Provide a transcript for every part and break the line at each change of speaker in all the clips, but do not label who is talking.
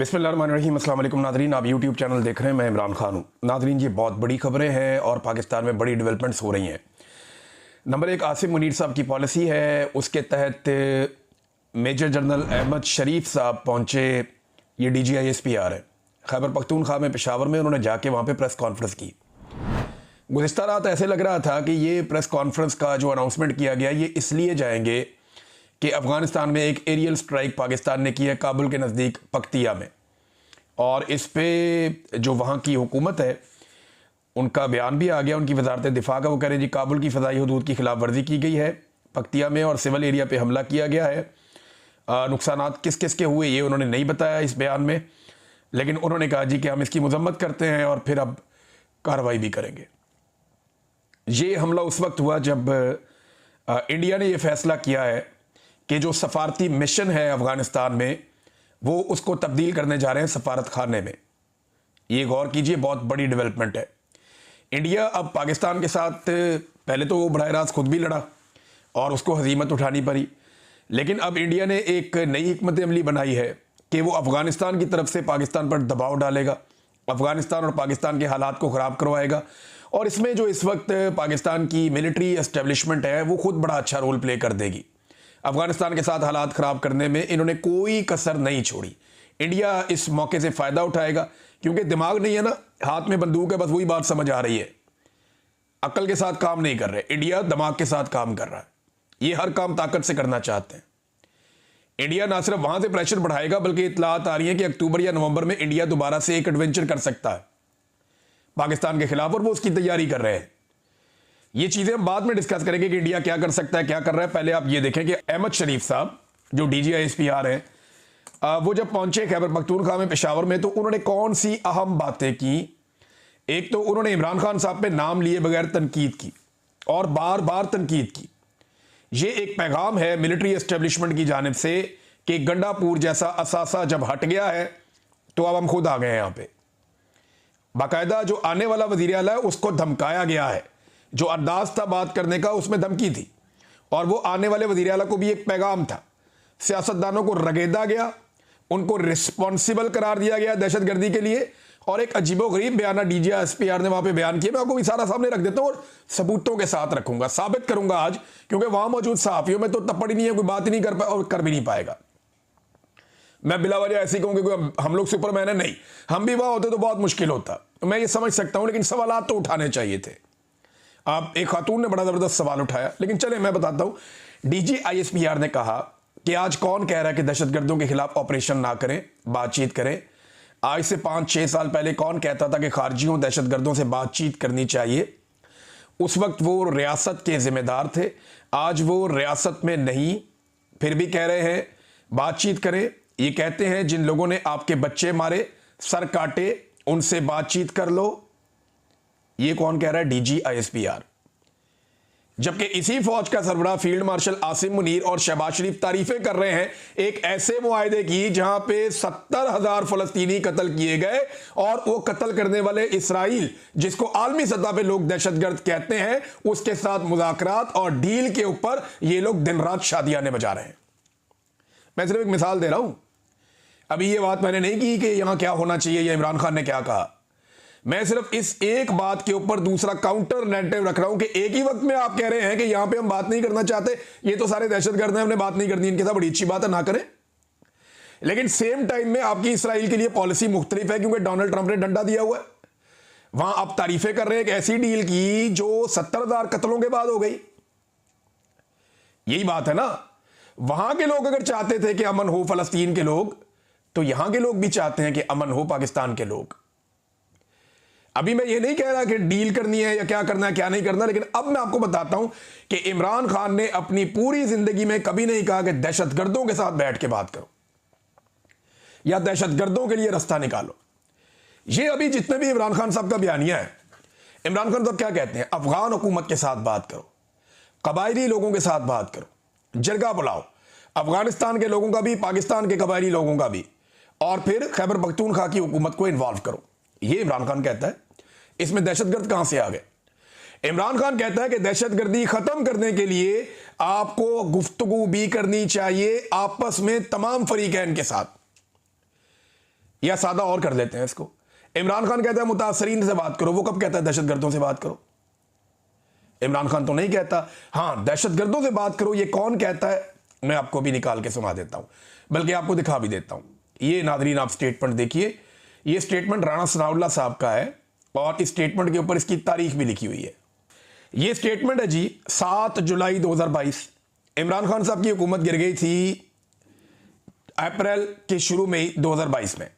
बिस्मिल्लाहिर्रहमानिर्रहीम। अस्सलाम वालेकुम नाज़रीन, आप यूट्यूब चैनल देख रहे हैं, मैं इमरान खान हूँ। नाज़रीन, ये बहुत बड़ी खबरें हैं और पाकिस्तान में बड़ी डेवलपमेंट्स हो रही हैं। नंबर एक, आसिम मुनीर साहब की पॉलिसी है, उसके तहत मेजर जनरल अहमद शरीफ साहब पहुँचे। ये DGISPR है, खैबर पख्तूनख्वा में, पेशावर में। उन्होंने जाके वहाँ पर प्रेस कॉन्फ्रेंस की। गुज़िश्ता रात ऐसे लग रहा था कि ये प्रेस कॉन्फ्रेंस का जो अनाउंसमेंट किया गया, ये इसलिए जाएंगे कि अफ़गानिस्तान में एक एरियल स्ट्राइक पाकिस्तान ने की है काबुल के नज़दीक पक्तिया में, और इस पे जो वहाँ की हुकूमत है उनका बयान भी आ गया, उनकी वजारत दिफा का। वो कह रहे जी काबुल की फ़ज़ाई हदूद की खिलाफ वर्जी की गई है पक्तिया में और सिविल एरिया पे हमला किया गया है। नुकसानात किस किस के हुए ये उन्होंने नहीं बताया इस बयान में, लेकिन उन्होंने कहा जी कि हम इसकी मजम्मत करते हैं और फिर अब कार्रवाई भी करेंगे। ये हमला उस वक्त हुआ जब इंडिया ने यह फ़ैसला किया है कि जो सफारती मिशन है अफ़गानिस्तान में, वो उसको तब्दील करने जा रहे हैं सफारत खाने में। ये गौर कीजिए, बहुत बड़ी डेवलपमेंट है। इंडिया अब पाकिस्तान के साथ, पहले तो वो बराह रास्त खुद भी लड़ा और उसको हजीमत उठानी पड़ी, लेकिन अब इंडिया ने एक नई हिकमत अमली बनाई है कि वो अफ़गानिस्तान की तरफ से पाकिस्तान पर दबाव डालेगा, अफ़गानिस्तान और पाकिस्तान के हालात को ख़राब करवाएगा। और इसमें जो इस वक्त पाकिस्तान की मिलिट्री एस्टेब्लिशमेंट है वो खुद बड़ा अच्छा रोल प्ले कर देगी। अफगानिस्तान के साथ हालात ख़राब करने में इन्होंने कोई कसर नहीं छोड़ी। इंडिया इस मौके से फ़ायदा उठाएगा, क्योंकि दिमाग नहीं है ना, हाथ में बंदूक है, बस वही बात समझ आ रही है। अक्ल के साथ काम नहीं कर रहे, इंडिया दिमाग के साथ काम कर रहा है। ये हर काम ताकत से करना चाहते हैं। इंडिया ना सिर्फ वहाँ से प्रेशर बढ़ाएगा, बल्कि इत्तलात आ रही है कि अक्टूबर या नवंबर में इंडिया दोबारा से एक एडवेंचर कर सकता है पाकिस्तान के खिलाफ, और वो उसकी तैयारी कर रहे हैं। ये चीज़ें हम बाद में डिस्कस करेंगे कि इंडिया क्या कर सकता है, क्या कर रहा है। पहले आप ये देखें कि अहमद शरीफ साहब जो DGISPR हैं, वो जब पहुंचे खैबर पख्तूनख्वा में, पेशावर में, तो उन्होंने कौन सी अहम बातें की। एक तो उन्होंने इमरान खान साहब पे नाम लिए बगैर तनकीद की और बार बार तनकीद की। ये एक पैगाम है मिलिट्री एस्टेब्लिशमेंट की जानिब से कि गंडापुर जैसा असासा जब हट गया है तो अब हम खुद आ गए हैं यहाँ पे। बाकायदा जो आने वाला वज़ीर आला है उसको धमकाया गया है, जो अंदाज था बात करने का उसमें धमकी थी, और वो आने वाले वज़ीर आला को भी एक पैगाम था। सियासतदानों को रगेदा गया, उनको रिस्पॉन्सिबल करार दिया गया दहशतगर्दी के लिए, और एक अजीबोगरीब बयाना DGISPR ने वहाँ पे बयान किया। मैं आपको भी सारा सामने रख देता हूँ और सबूतों के साथ रखूंगा, साबित करूंगा आज, क्योंकि वहाँ मौजूद सहाफ़ियों में तो तपड़ ही नहीं है, कोई बात ही नहीं कर पाए और कर भी नहीं पाएगा। मैं बिला वजह ऐसी कहूँ कि हम लोग सुपरमैन है, नहीं, हम भी वहाँ होते तो बहुत मुश्किल होता, मैं ये समझ सकता हूँ, लेकिन सवालात तो उठाने चाहिए थे। आप एक खातून ने बड़ा ज़बरदस्त सवाल उठाया, लेकिन चले मैं बताता हूँ। DGISPR ने कहा कि आज कौन कह रहा है कि दहशतगर्दों के खिलाफ ऑपरेशन ना करें, बातचीत करें। आज से 5-6 साल पहले कौन कहता था कि खारजियों दहशतगर्दों से बातचीत करनी चाहिए। उस वक्त वो रियासत के जिम्मेदार थे, आज वो रियासत में नहीं, फिर भी कह रहे हैं बातचीत करें। ये कहते हैं जिन लोगों ने आपके बच्चे मारे, सर काटे, उनसे बातचीत कर लो। ये कौन कह रहा है? DGISPR। जबकि इसी फौज का सरबराह फील्ड मार्शल आसिम मुनीर और शहबाज शरीफ तारीफें कर रहे हैं एक ऐसे मुआहदे की जहां पे 70,000 फलस्तीनी कत्ल किए गए, और वो कत्ल करने वाले इसराइल, जिसको आलमी सतह पे लोग दहशतगर्द कहते हैं, उसके साथ मुज़ाकरात और डील के ऊपर ये लोग दिन रात शादियां बजा रहे हैं। मैं सिर्फ एक मिसाल दे रहा हूं। अभी ये बात मैंने नहीं की कि यहां क्या होना चाहिए या इमरान खान ने क्या कहा। मैं सिर्फ इस एक बात के ऊपर दूसरा काउंटर नैरेटिव रख रहा हूं कि एक ही वक्त में आप कह रहे हैं कि यहां पे हम बात नहीं करना चाहते, ये तो सारे दहशतगर्द हैं, हमने बात नहीं करनी इनके साथ, बड़ी अच्छी बात है, ना करें। लेकिन सेम टाइम में आपकी इसराइल के लिए पॉलिसी मुख्तलिफ है, क्योंकि डोनाल्ड ट्रंप ने डंडा दिया हुआ है। वहां आप तारीफें कर रहे हैं एक ऐसी डील की जो 70,000 कत्लों के बाद हो गई। यही बात है ना। वहां के लोग अगर चाहते थे कि अमन हो, फलस्तीन के लोग, तो यहां के लोग भी चाहते हैं कि अमन हो, पाकिस्तान के लोग। अभी मैं ये नहीं कह रहा कि डील करनी है या क्या करना है क्या नहीं करना, लेकिन अब मैं आपको बताता हूं कि इमरान खान ने अपनी पूरी जिंदगी में कभी नहीं कहा कि दहशतगर्दों के साथ बैठ के बात करो या दहशतगर्दों के लिए रास्ता निकालो। ये अभी जितने भी इमरान खान साहब का बयानिया है, इमरान खान साहब क्या कहते हैं? अफगान हुकूमत के साथ बात करो, कबायली लोगों के साथ बात करो, जरगा बुलाओ, अफगानिस्तान के लोगों का भी, पाकिस्तान के कबायली लोगों का भी, और फिर खैबर पख्तूनख्वा की हुकूमत को इन्वॉल्व करो। ये इमरान खान कहता है। इसमें दहशतगर्द कहां से आ गए? इमरान खान कहता है कि दहशतगर्दी खत्म करने के लिए आपको गुफ्तगू भी करनी चाहिए आपस में तमाम फरीकैन के साथ। या सादा और कर लेते हैं इसको, इमरान खान कहता है मुतासरीन से बात करो, वो कब कहता है दहशतगर्दों से बात करो? इमरान खान तो नहीं कहता। हाँ, दहशतगर्दों से बात करो ये कौन कहता है, मैं आपको भी निकाल के सुना देता हूं, बल्कि आपको दिखा भी देता हूं। ये नादरीन आप स्टेटमेंट देखिए, ये स्टेटमेंट राणा सनाउल्लाह साहब का है और इस स्टेटमेंट के ऊपर इसकी तारीख भी लिखी हुई है। ये स्टेटमेंट है जी 7 जुलाई 2022। इमरान खान साहब की हुकूमत गिर गई थी अप्रैल के शुरू में 2022 में,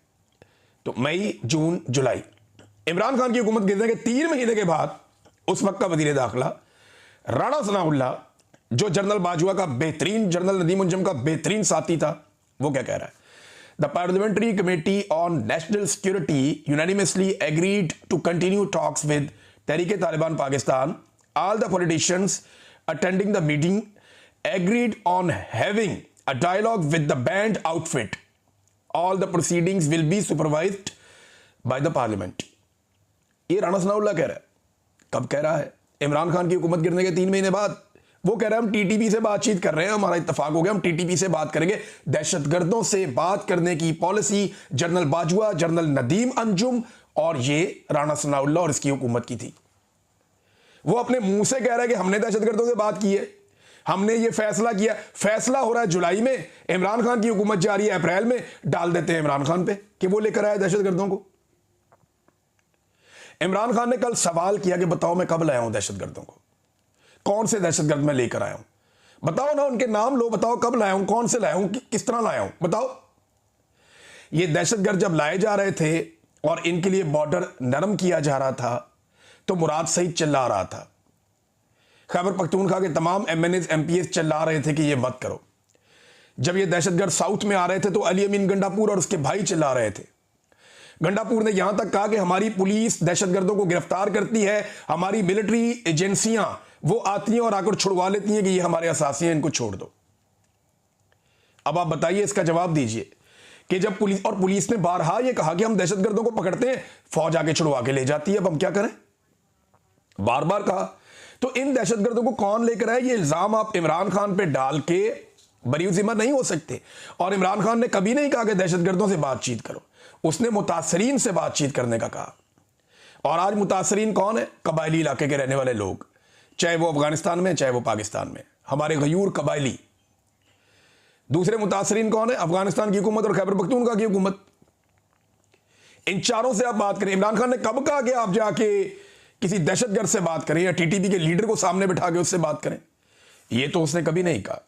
तो मई जून जुलाई। इमरान खान की हुकूमत गिरने के 3 महीने के बाद उस वक्त का वजीर दाखिला राणा सनाउल्लाह, जो जनरल बाजवा का बेहतरीन, जनरल नदीम अंजुम का बेहतरीन साथी था, वो क्या कह रहा है? The parliamentary committee on national security unanimously agreed to continue talks with Tehreek Taliban Pakistan. All the politicians attending the meeting agreed on having a dialogue with the banned outfit. All the proceedings will be supervised by the parliament. ये राणा सनाउल्लाह कह रहा है। कब कह रहा है? इमरान खान की हुकूमत गिरने के 3 महीने बाद। वो कह रहा है हम टीटीपी से बातचीत कर रहे हैं, हमारा इत्तेफाक हो गया, हम टीटीपी से बात करेंगे। दहशतगर्दों से बात करने की policy general Bajwa, general Nadeem Anjum और ये राणा सनाउल्लाह और इसकी हुकूमत की थी। वो अपने मुंह से कह रहा है कि हमने दहशतगर्दों से बात की है, हमने ये फैसला किया। फैसला हो रहा है जुलाई में, इमरान खान की हुकूमत जा रही है अप्रैल में, डाल देते हैं इमरान खान पे कि वो लेकर आया दहशतगर्दों को। इमरान खान ने कल सवाल किया कि बताओ मैं कब लाया हूं दहशतगर्दों को, कौन से दहशतगर्द मैं लेकर आया हूं, बताओ ना, उनके नाम लो, बताओ कब लाया हूं, कौन से लाया हूं, किस तरह लाया हूं, बताओ। ये दहशतगर्द जब लाए जा रहे थे और इनके लिए बॉर्डर नरम किया जा रहा था तो मुराद सईद चिल्ला रहा था, खैबर पख्तूनख्वा के तमाम एमएनएस एमपीएस चिल्ला रहे थे कि ये मत करो। जब ये दहशतगर्द साउथ में आ रहे थे तो अली अमीन गंडापुर और उसके भाई चिल्ला रहे थे। गंडापुर ने यहां तक कहा कि हमारी पुलिस दहशतगर्दों को गिरफ्तार करती है, हमारी मिलिट्री एजेंसियां वो आती हैं और आकर छुड़वा लेती हैं कि ये हमारे असासी हैं, इनको छोड़ दो। अब आप बताइए, इसका जवाब दीजिए कि जब पुलिस ने बारहा ये कहा कि हम दहशतगर्दों को पकड़ते हैं, फौज आके छुड़वा के ले जाती है, अब हम क्या करें? बार बार कहा। तो इन दहशतगर्दों को कौन लेकर आए? ये इल्जाम आप इमरान खान पे डाल के बरी जिम्मा नहीं हो सकते। और इमरान खान ने कभी नहीं कहा कि दहशतगर्दों से बातचीत करो, उसने मुतासरीन से बातचीत करने का कहा। और आज मुतासरीन कौन है? कबायली इलाके के रहने वाले लोग, चाहे वो अफगानिस्तान में चाहे वो पाकिस्तान में, हमारे गयूर कबायली। दूसरे मुतासरीन कौन है? अफगानिस्तान की हुकूमत और खैबर पख्तूनख्वा की हुकूमत। इन चारों से आप बात करें। इमरान खान ने कब कहा कि आप जाके किसी दहशतगर्द से बात करें या टीटीपी के लीडर को सामने बिठा के उससे बात करें? ये तो उसने कभी नहीं कहा।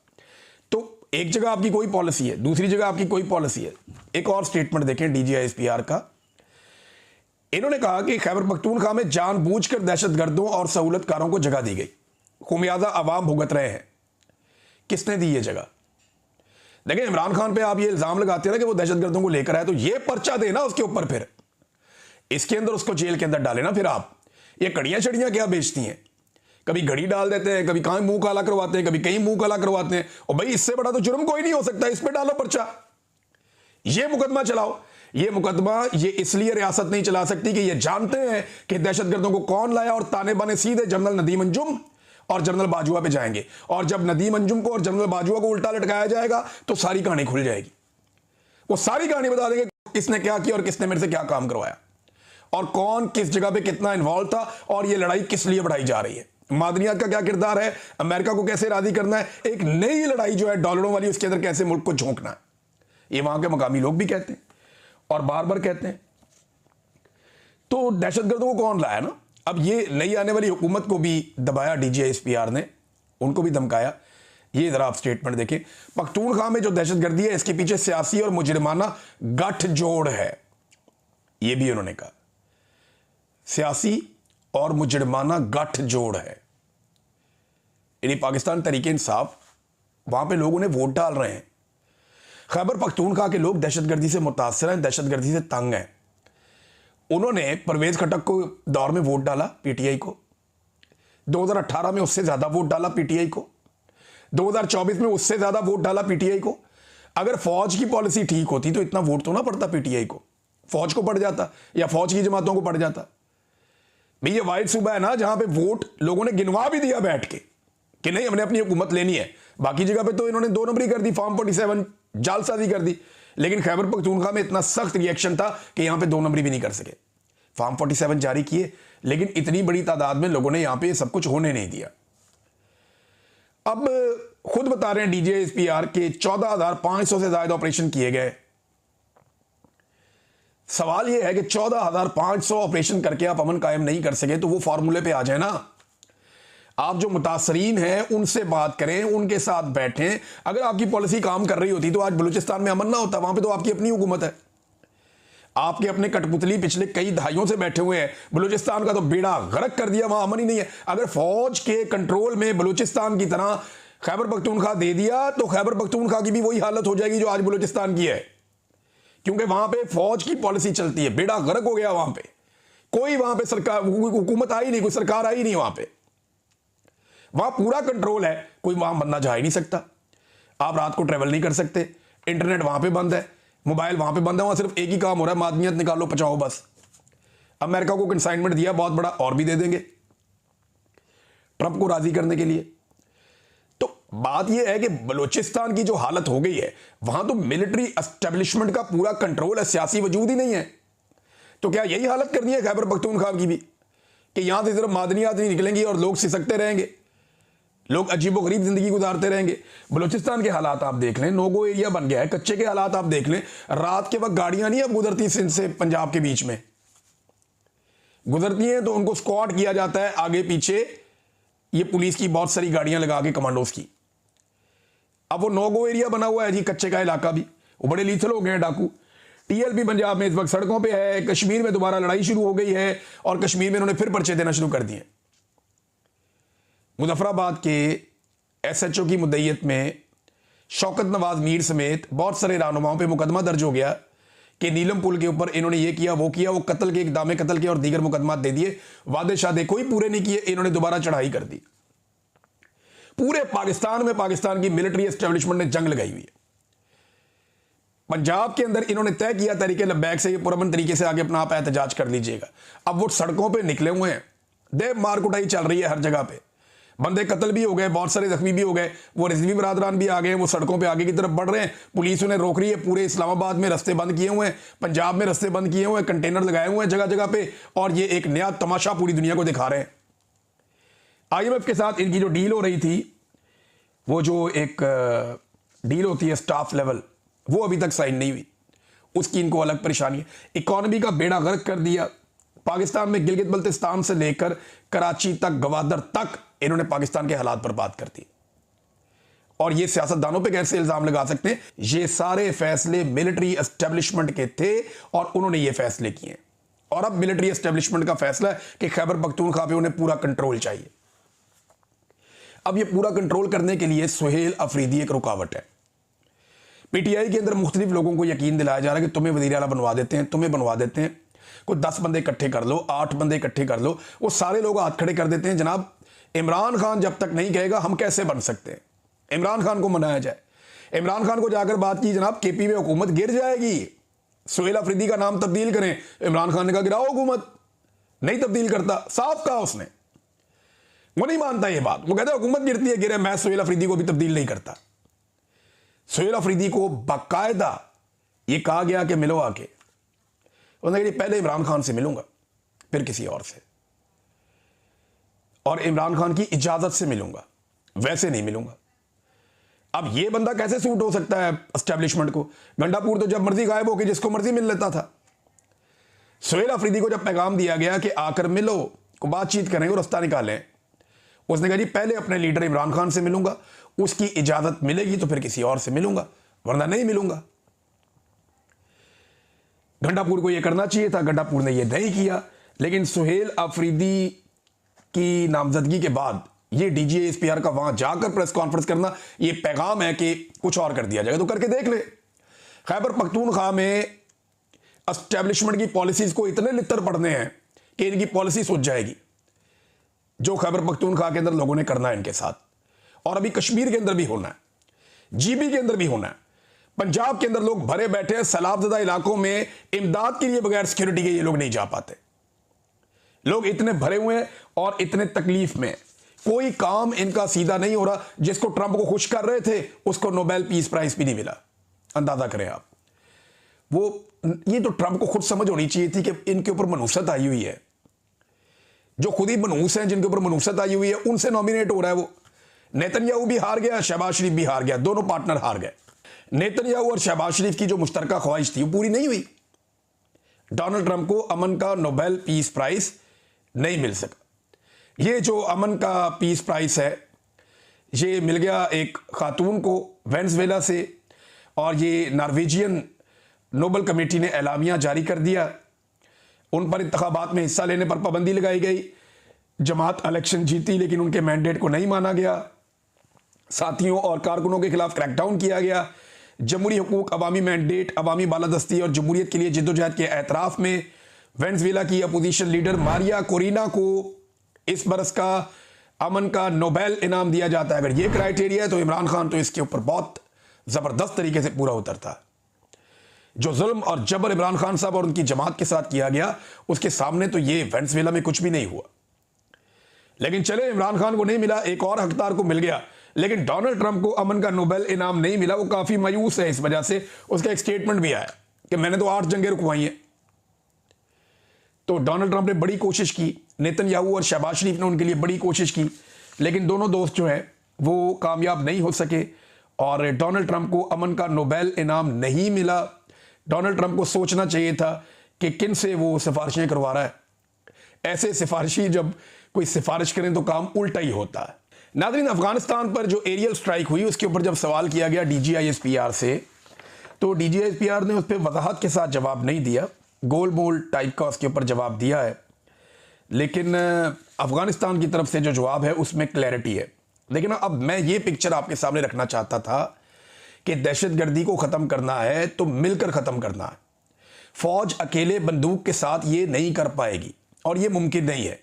तो एक जगह आपकी कोई पॉलिसी है, दूसरी जगह आपकी कोई पॉलिसी है। एक और स्टेटमेंट देखें डीजीआईएसपीआर का। इन्होंने कहा कि खैबर पख्तूनख्वा में जानबूझकर दहशतगर्दों और सहूलतकारों को जगह दी गई, खुमियाजा अवाम भुगत रहे हैं। किसने दी ये जगह? देखिए, इमरान खान पे आप ये इल्जाम लगाते हैं ना कि वो दहशतगर्दों को लेकर आए, तो ये पर्चा देना उसके ऊपर, फिर इसके अंदर उसको जेल के अंदर डाले ना। फिर आप ये कड़ियां छड़ियां क्या बेचती हैं? कभी घड़ी डाल देते हैं, कभी कहां मुंह काला करवाते हैं, कभी कहीं मुंह काला करवाते हैं। और भाई इससे बड़ा तो जुर्म कोई नहीं हो सकता, इस पे डालो पर्चा, ये मुकदमा चलाओ। ये मुकदमा ये इसलिए रियासत नहीं चला सकती कि ये जानते हैं कि दहशतगर्दों को कौन लाया, और ताने बाने सीधे जनरल नदीम अंजुम और जनरल बाजवा पे जाएंगे। और जब नदीम अंजुम को और जनरल बाजवा को उल्टा लटकाया जाएगा तो सारी कहानी खुल जाएगी। वो सारी कहानी बता देंगे किसने क्या किया और किसने मेरे से क्या काम करवाया और कौन किस जगह पे कितना इन्वॉल्व था और ये लड़ाई किस लिए बढ़ाई जा रही है। मादनियात का क्या किरदार है, अमेरिका को कैसे राजी करना है, एक नई लड़ाई जो है डॉलरों वाली, उसके अंदर कैसे मुल्क को झोंकना है। ये वहां के मकामी लोग भी कहते हैं और बार बार कहते हैं। तो दहशतगर्दों को कौन लाया ना। अब ये नई आने वाली हुकूमत को भी दबाया डीजीआईएसपीआर ने, उनको भी धमकाया। ये जरा आप स्टेटमेंट देखें। पख्तूनख्वा में जो दहशतगर्दी है इसके पीछे सियासी और मुजरिमाना गठजोड़ है, ये भी उन्होंने कहा। सियासी और मुजरिमाना गठजोड़ है। यानी पाकिस्तान तहरीके इंसाफ, वहां पे लोग उन्हें वोट डाल रहे हैं। खैबर पख्तूनख्वा के लोग दहशतगर्दी से मुतासर हैं, दहशतगर्दी से तंग हैं। उन्होंने परवेज खटक को दौर में वोट डाला पीटीआई को, 2018 में उससे ज्यादा वोट डाला पीटीआई को, 2024 में उससे ज्यादा वोट डाला पीटीआई को। अगर फौज की पॉलिसी ठीक होती तो इतना वोट तो ना पड़ता पीटीआई को, फौज को पड़ जाता या फौज की जमातों को पड़ जाता। भाई ये वाइट सूबा है ना जहां पे वोट लोगों ने गिनवा भी दिया बैठ के कि नहीं हमने अपनी हुकूमत लेनी है। बाकी जगह पे तो इन्होंने 2 नंबरी कर दी, फॉर्म 47 जालसाजी कर दी। लेकिन खैबर पख्तूनख्वा में इतना सख्त रिएक्शन था कि यहां पे 2 नंबरी भी नहीं कर सके। फॉर्म 47 जारी किए, लेकिन इतनी बड़ी तादाद में लोगों ने यहां पे सब कुछ होने नहीं दिया। अब खुद बता रहे हैं DGISPR के 14,500 से ज्यादा ऑपरेशन किए गए। सवाल यह है कि 14,500 ऑपरेशन करके आप अमन कायम नहीं कर सके तो वो फॉर्मूले पे आ जाए ना। आप जो मुतासरीन हैं उनसे बात करें, उनके साथ बैठें। अगर आपकी पॉलिसी काम कर रही होती तो आज बलूचिस्तान में अमन ना होता। वहां पे तो आपकी अपनी हुकूमत है, आपके अपने कठपुतली पिछले कई दहाइयों से बैठे हुए हैं। बलूचिस्तान का तो बेड़ा गर्क कर दिया, वहां अमन ही नहीं है। अगर फौज के कंट्रोल में बलूचिस्तान की तरह खैबर पख्तूनख्वा दे दिया तो खैबर पख्तूनख्वा की भी वही हालत हो जाएगी जो आज बलूचिस्तान की है, क्योंकि वहां पे फौज की पॉलिसी चलती है। बेड़ा गर्क हो गया वहां पे, कोई वहां पे सरकार हुकूमत आई नहीं, कोई सरकार आई नहीं वहां पे, वहां पूरा कंट्रोल है। कोई वहां बंदा जा ही नहीं सकता, आप रात को ट्रेवल नहीं कर सकते, इंटरनेट वहां पे बंद है, मोबाइल वहां पे बंद है। वहां सिर्फ एक ही काम हो रहा है, मादनियत निकालो, पचाओ बस। अमेरिका को कंसाइनमेंट दिया बहुत बड़ा, और भी दे देंगे ट्रंप को राजी करने के लिए। तो बात यह है कि बलूचिस्तान की जो हालत हो गई है, वहां तो मिलिट्री एस्टेब्लिशमेंट का पूरा कंट्रोल है, सियासी वजूद ही नहीं है। तो क्या यही हालत करनी है खैबर पख्तूनख्वा की भी, कि यहां से सिर्फ मादनियात नहीं निकलेंगी और लोग सिसकते रहेंगे, लोग अजीबोगरीब जिंदगी गुजारते रहेंगे। बलूचिस्तान के हालात आप देख लें, नोगो एरिया बन गया है, कच्चे के हालात आप देख लें। रात के वक्त गाड़ियां नहीं अब गुजरती सिंध से पंजाब के बीच में, गुजरती हैं तो उनको स्क्वाड किया जाता है आगे पीछे, ये पुलिस की बहुत सारी गाड़ियां लगा के, कमांडोज की। अब वो नोगो एरिया बना हुआ है जी, कच्चे का इलाका भी, वो बड़े लीथल हो गए हैं डाकू। TLP पंजाब में इस वक्त सड़कों पे है, कश्मीर में दोबारा लड़ाई शुरू हो गई है और कश्मीर में इन्होंने फिर पर्चे देना शुरू कर दिए। मुजफ्फराबाद के SHO की मुद्दईयत में शौकत नवाज मीर समेत बहुत सारे रहनुमाओं पे मुकदमा दर्ज हो गया कि नीलम पुल के ऊपर इन्होंने ये किया वो किया, वो कत्ल के, इक़दाम कत्ल के और दीगर मुकदमा दे दिए। वादे शादे कोई पूरे नहीं किए, इन्होंने दोबारा चढ़ाई कर दी। पूरे पाकिस्तान में पाकिस्तान की मिलिट्री एस्टेब्लिशमेंट ने जंग लगाई हुई है। पंजाब के अंदर इन्होंने तय किया तरीके लब्बैक से, पुरअमन तरीके से आगे अपना आप एहतजाज कर लीजिएगा। अब वो सड़कों पर निकले हुए हैं, देव मार कुटाई चल रही है हर जगह पे, बंदे कत्ल भी हो गए, बहुत सारे जख्मी भी हो गए, वो रिजवी बरादरान भी आ गए, वो सड़कों पे आगे की तरफ बढ़ रहे हैं। पुलिस उन्हें रोक रही है, पूरे इस्लामाबाद में रास्ते बंद किए हुए हैं, पंजाब में रास्ते बंद किए हुए हैं, कंटेनर लगाए हुए हैं जगह जगह पे, और ये एक नया तमाशा पूरी दुनिया को दिखा रहे हैं। IMF के साथ इनकी जो डील हो रही थी, वो जो एक डील होती है स्टाफ लेवल, वो अभी तक साइन नहीं हुई, उसकी इनको अलग परेशानी है। इकॉनमी का बेड़ा गर्क कर दिया। पाकिस्तान में गिलगित बल्तिस्तान से लेकर कराची तक, गवादर तक इन्होंने पाकिस्तान के हालात पर बात कर दी। और ये सियासतदानों पे कैसे इल्जाम लगा सकते हैं? ये सारे फैसले मिलिट्री एस्टेब्लिशमेंट के थे और उन्होंने ये फैसले किए। और अब मिलिट्री एस्टेब्लिशमेंट का फैसला है कि खैबर पख्तूनख्वा पे उन्हें पूरा कंट्रोल चाहिए। अब ये पूरा कंट्रोल करने के लिए सुहेल अफरीदी एक रुकावट है। PTI के अंदर मुख्तलिफ लोगों को यकीन दिलाया जा रहा है कि तुम्हें वज़ीर आला बनवा देते हैं, तुम्हें बनवा देते हैं, कोई 10 बंदे इकट्ठे कर लो, 8 बंदे इकट्ठे कर लो। वो सारे लोग हाथ खड़े कर देते हैं, जनाब इमरान खान जब तक नहीं कहेगा हम कैसे बन सकते हैं, इमरान खान को मनाया जाए। इमरान खान को जाकर बात की, जनाब KP में हुकूमत गिर जाएगी, सुहेल अफरीदी का नाम तब्दील करें। इमरान खान ने कहा गिराओ हुकूमत, नहीं तब्दील करता, साफ कहा उसने। वो नहीं मानता ये बात, वो कहता है हुकूमत गिरती है, गिरे, मैं सुहेल अफरीदी को भी तब्दील नहीं करता। सुहेल अफरीदी को बाकायदा ये कहा गया कि मिलो आके, उन्होंने कहा पहले इमरान खान से मिलूंगा फिर किसी और से, और इमरान खान की इजाजत से मिलूंगा, वैसे नहीं मिलूंगा। अब यह बंदा कैसे सूट हो सकता है एस्टेब्लिशमेंट को? गंडापुर तो जब मर्जी गायब होकर जिसको मर्जी मिल लेता था। सुहेल अफरीदी को जब पैगाम दिया गया कि आकर मिलो, को बातचीत करें और रास्ता निकालें, उसने कहा जी पहले अपने लीडर इमरान खान से मिलूंगा, उसकी इजाजत मिलेगी तो फिर किसी और से मिलूंगा, वरना नहीं मिलूंगा। गंडापुर को यह करना चाहिए था, गंडापुर ने यह नहीं किया। लेकिन सुहेल अफरीदी की नामजदगी के बाद ये DGISPR का वहां जाकर प्रेस कॉन्फ्रेंस करना, ये पैगाम है कि कुछ और कर दिया जाएगा, तो करके देख ले। खैबर पख्तूनख्वा में एस्टेब्लिशमेंट की पॉलिसीज को इतने लित्तर पड़ने हैं कि इनकी पॉलिसी सूझ जाएगी, जो खैबर पख्तूनख्वा के अंदर लोगों ने करना है इनके साथ, और अभी कश्मीर के अंदर भी होना है, GB के अंदर भी होना है। पंजाब के अंदर लोग भरे बैठे हैं, सैलाबज़दा इलाकों में इमदाद के लिए बगैर सिक्योरिटी के ये लोग नहीं जा पाते। लोग इतने भरे हुए हैं और इतने तकलीफ में, कोई काम इनका सीधा नहीं हो रहा। जिसको ट्रंप को खुश कर रहे थे उसको नोबेल पीस प्राइज भी नहीं मिला, अंदाजा करें आप। वो ये तो ट्रंप को खुद समझ होनी चाहिए थी कि इनके ऊपर मनूसत आई हुई है। जो खुद ही मनूस हैं, जिनके ऊपर मनूसत आई हुई है, उनसे नॉमिनेट हो रहा है वो। नेतन्याहू भी हार गया, शहबाज शरीफ भी हार गया, दोनों पार्टनर हार गए। नेतन्याहू और शहबाज शरीफ की जो मुश्तरका ख्वाहिश थी वो पूरी नहीं हुई। डोनाल्ड ट्रंप को अमन का नोबेल पीस प्राइज नहीं मिल सका। ये जो अमन का पीस प्राइज है ये मिल गया एक खातून को वेनेजुएला से, और ये नॉर्वेजियन नोबेल कमेटी ने एलामिया जारी कर दिया। उन पर इंतखाबात में हिस्सा लेने पर पाबंदी लगाई गई। जमात इलेक्शन जीती लेकिन उनके मैंडेट को नहीं माना गया। साथियों और कारकुनों के खिलाफ क्रैकडाउन किया गया। जमहूरी हुकूक, अवामी मैंडेट, अवामी बालादस्ती और जमहूरियत के लिए जिद्दोजहद के एतराफ़ में वेनेजुएला की अपोजिशन लीडर मारिया कोरिना को इस बरस का अमन का नोबेल इनाम दिया जाता है। अगर ये क्राइटेरिया है तो इमरान खान तो इसके ऊपर बहुत ज़बरदस्त तरीके से पूरा उतरता है। जो जुल्म और जबर इमरान खान साहब और उनकी जमात के साथ किया गया, उसके सामने तो ये वेनेजुएला में कुछ भी नहीं हुआ। लेकिन चले, इमरान खान को नहीं मिला, एक और हकदार को मिल गया, लेकिन डोनाल्ड ट्रंप को अमन का नोबेल इनाम नहीं मिला। वो काफ़ी मायूस है इस वजह से। उसका एक स्टेटमेंट भी आया कि मैंने तो 8 जंगें रुकवाई हैं। तो डोनाल्ड ट्रंप ने बड़ी कोशिश की, नेतन्याहू और शहबाज शरीफ ने उनके लिए बड़ी कोशिश की, लेकिन दोनों दोस्त जो हैं वो कामयाब नहीं हो सके और डोनाल्ड ट्रंप को अमन का नोबेल इनाम नहीं मिला। डोनाल्ड ट्रंप को सोचना चाहिए था कि किन से वो सिफारिशें करवा रहा है। ऐसे सिफारिशी जब कोई सिफारिश करें तो काम उल्टा ही होता है। नाज़रीन, अफगानिस्तान पर जो एरियल स्ट्राइक हुई उसके ऊपर जब सवाल किया गया DGISPR से, तो DGISPR ने उस पर वजाहत के साथ जवाब नहीं दिया। गोल मोल टाइप का उसके ऊपर जवाब दिया है, लेकिन अफगानिस्तान की तरफ से जो जवाब है उसमें क्लैरिटी है। लेकिन अब मैं ये पिक्चर आपके सामने रखना चाहता था कि दहशतगर्दी को ख़त्म करना है तो मिलकर ख़त्म करना है। फ़ौज अकेले बंदूक के साथ ये नहीं कर पाएगी और ये मुमकिन नहीं है।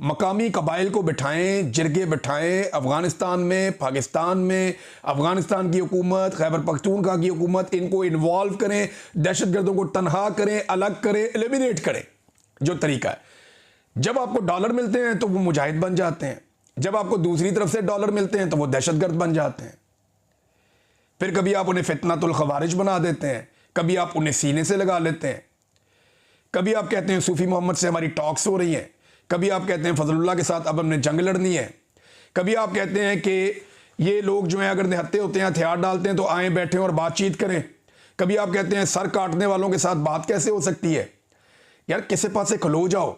मकामी कबाइल को बिठाएं, जिरगे बिठाएं अफ़गानिस्तान में, पाकिस्तान में, अफ़गानिस्तान की हुकूमत, खैबर पख्तूनख्वा की हुकूमत, इनको इन्वॉल्व करें, दहशतगर्दों को तनहा करें, अलग करें, एलिमिनेट करें। जो तरीका है, जब आपको डॉलर मिलते हैं तो वो मुजाहिद बन जाते हैं, जब आपको दूसरी तरफ से डॉलर मिलते हैं तो वो दहशतगर्द बन जाते हैं। फिर कभी आप उन्हें फितनातुल खवारिज बना देते हैं, कभी आप उन्हें सीने से लगा लेते हैं, कभी आप कहते हैं सूफी मोहम्मद से हमारी टॉक्स हो रही हैं, कभी आप कहते हैं फजलुल्लाह के साथ अब हमने जंग लड़नी है, कभी आप कहते हैं कि ये लोग जो हैं अगर निहत्ते होते हैं, हथियार डालते हैं तो आए बैठें और बातचीत करें, कभी आप कहते हैं सर काटने वालों के साथ बात कैसे हो सकती है। यार किसी पास से खलो जाओ।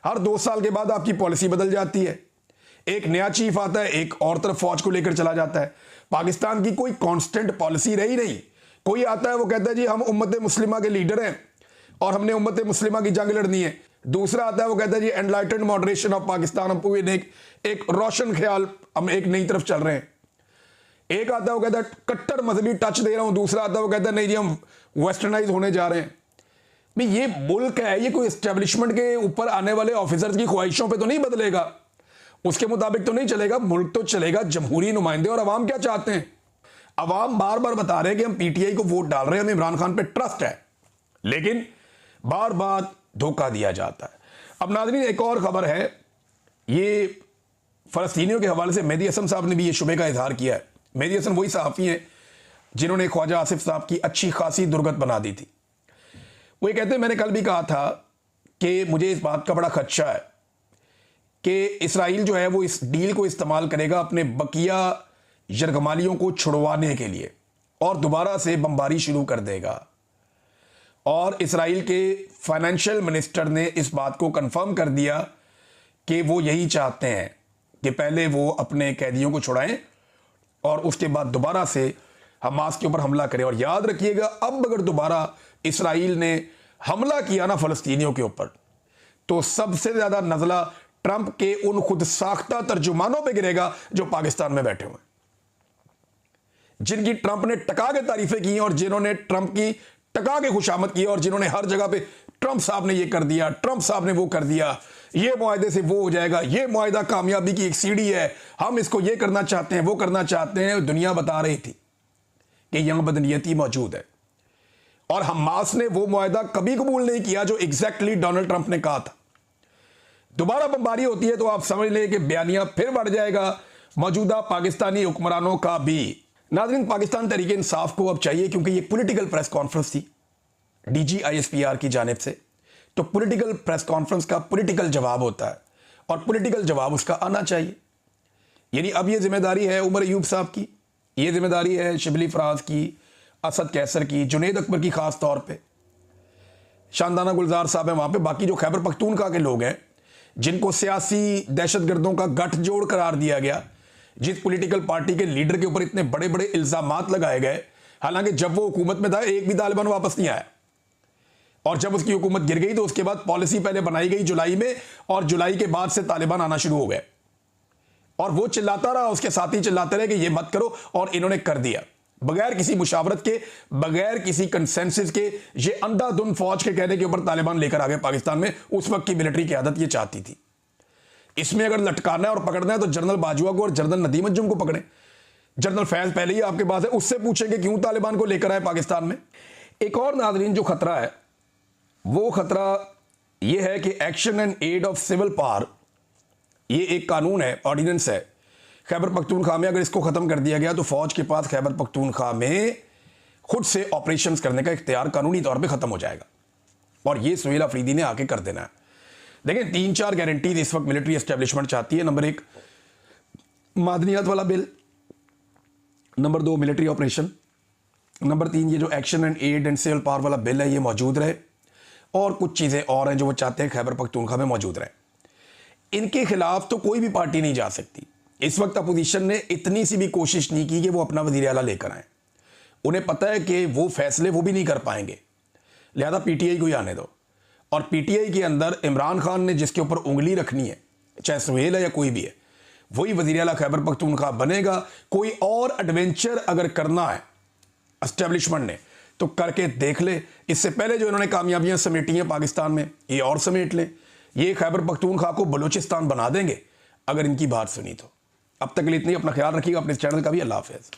हर 2 साल के बाद आपकी पॉलिसी बदल जाती है, एक नया चीफ आता है, एक और तरफ फौज को लेकर चला जाता है। पाकिस्तान की कोई कांस्टेंट पॉलिसी रही नहीं। कोई आता है वो कहता है जी हम उम्मत मुस्लिमा के लीडर हैं और हमने उम्मत मुस्लिमा की जंग लड़नी है। दूसरा आता है वो कहता है जी एनलाइटेंड मॉडरेशन ऑफ पाकिस्तान, हम पूरे एक रोशन ख्याल, हम एक नई तरफ चल रहे हैं। एक आता है वो कहता है कट्टर मजहबी टच दे रहा हूं, दूसरा आता है वो कहता है नहीं जी हम वेस्टर्नाइज होने जा रहे हैं। भाई ये मुल्क है, ये कोई एस्टेब्लिशमेंट के ऊपर आने वाले ऑफिसर्स की ख्वाहिशों पे तो नहीं बदलेगा, उसके मुताबिक तो नहीं चलेगा। मुल्क तो चलेगा जमहूरी नुमाइंदे। और अवाम क्या चाहते हैं? अवाम बार बार बता रहे हैं कि हम PTI को वोट डाल रहे हैं, हमें इमरान खान पे ट्रस्ट है, लेकिन बार बार धोखा दिया जाता है। अब नाज़रीन एक और खबर है, ये फ़लस्तीनियों के हवाले से मेहदी हसन साहब ने भी ये शुबे का इजहार किया है। मेहदी हसन वही सहाफ़ी हैं जिन्होंने ख्वाजा आसिफ साहब की अच्छी खासी दुर्गत बना दी थी। वो ये कहते हैं मैंने कल भी कहा था कि मुझे इस बात का बड़ा खदशा है कि इसराइल जो है वो इस डील को इस्तेमाल करेगा अपने बकिया यरगमालियों को छुड़वाने के लिए और दोबारा से बमबारी शुरू कर देगा। और इसराइल के फाइनेंशियल मिनिस्टर ने इस बात को कंफर्म कर दिया कि वो यही चाहते हैं कि पहले वो अपने कैदियों को छुड़ाएं और उसके बाद दोबारा से हमास के ऊपर हमला करें। और याद रखिएगा, अब अगर दोबारा इसराइल ने हमला किया ना फ़लस्तीनियों के ऊपर, तो सबसे ज़्यादा नज़ला ट्रंप के उन खुद साख्ता तर्जुमानों पे गिरेगा जो पाकिस्तान में बैठे हुए, जिनकी ट्रंप ने टका के तारीफें की और जिन्होंने ट्रंप की टका के खुशामद की और जिन्होंने हर जगह पे ट्रंप साहब ने ये कर दिया, ट्रंप साहब ने वो कर दिया, ये मुआहदे से वो हो जाएगा, ये मुआहदा कामयाबी की एक सीढ़ी है, हम इसको ये करना चाहते हैं, वो करना चाहते हैं। दुनिया बता रही थी कि यहां बदनीयती मौजूद है और हमास ने वो मुआहदा कभी कबूल नहीं किया जो एग्जैक्टली डोनाल्ड ट्रंप ने कहा था। दोबारा बमबारी होती है तो आप समझ लें कि बयानिया फिर बढ़ जाएगा मौजूदा पाकिस्तानी हुक्मरानों का भी। नाज़रीन, पाकिस्तान तहरीक इंसाफ को अब चाहिए, क्योंकि ये पॉलिटिकल प्रेस कॉन्फ्रेंस थी, DGISPR की जानिब से, तो पॉलिटिकल प्रेस कॉन्फ्रेंस का पॉलिटिकल जवाब होता है और पॉलिटिकल जवाब उसका आना चाहिए। यानी अब ये जिम्मेदारी है उमर अयूब साहब की, ये जिम्मेदारी है शिबली फराज की, असद कैसर की, जुनेद अकबर की, खास तौर पे शानदाना गुलजार साहब है वहां पे, बाकी जो खैबर पख्तूनख्वा के लोग हैं जिनको सियासी दहशतगर्दों का गठजोड़ करार दिया गया, जिस पॉलिटिकल पार्टी के लीडर के ऊपर इतने बड़े बड़े इल्जामात लगाए गए, हालांकि जब वो हुकूमत में था एक भी तालिबान वापस नहीं आया, और जब उसकी हुकूमत गिर गई तो उसके बाद पॉलिसी पहले बनाई गई जुलाई में, और जुलाई के बाद से तालिबान आना शुरू हो गए, और वो चिल्लाता रहा, उसके साथी चिल्लाते रहे कि ये मत करो, और इन्होंने कर दिया बगैर किसी मुशावरत के, बगैर किसी कंसेंसस के। ये अंधाधुन फौज के कहने के ऊपर तालिबान लेकर आ गए पाकिस्तान में। उस वक्त की मिलिट्री क़यादत ये चाहती थी। इसमें अगर लटकाना है और पकड़ना है तो जनरल बाजवा को और जनरल नदीम अंजुम को पकड़े। जनरल फैज पहले ही आपके पास है, उससे पूछें कि क्यों तालिबान को लेकर आए पाकिस्तान में। एक और नाज़रीन जो खतरा है वो खतरा यह है कि action and aid of civil power, ये एक कानून है, ऑर्डिनेंस है खैबर पख्तूनख्वा में। अगर इसको खत्म कर दिया गया तो फौज के पास खैबर पख्तूनख्वा में खुद से ऑपरेशंस करने का इख्तियार कानूनी तौर पे खत्म हो जाएगा, और ये सुहेल अफरीदी ने आके कर देना है। देखिए 3-4 गारंटीज इस वक्त मिलिट्री एस्टेब्लिशमेंट चाहती है। नंबर 1 मादनियात वाला bill, number 2 military operation, number 3 ये जो action and aid and civil power वाला बिल है ये मौजूद रहे, और कुछ चीज़ें और हैं जो वो चाहते हैं खैबर पख्तूनख्वा में मौजूद रहे। इनके खिलाफ तो कोई भी पार्टी नहीं जा सकती। इस वक्त अपोजिशन ने इतनी सी भी कोशिश नहीं की कि वो अपना वज़ीर आला लेकर आए। उन्हें पता है कि वो फैसले वो भी नहीं कर पाएंगे, लिहाजा पीटीआई को ही आने दो। और पीटीआई के अंदर इमरान खान ने जिसके ऊपर उंगली रखनी है, चाहे सुहेल है या कोई भी है, वही वज़ीर आला खैबर पख्तूनख्वा बनेगा। कोई और एडवेंचर अगर करना है एस्टेब्लिशमेंट ने तो करके देख ले। इससे पहले जो इन्होंने कामयाबियां समेटी हैं पाकिस्तान में, ये और समेट लें। ये खैबर पख्तूनख्वा को बलूचिस्तान बना देंगे अगर इनकी बात सुनी तो। अब तक के लिए इतनी, अपना ख्याल रखिएगा, अपने चैनल का भी। अल्लाह हाफ़िज़।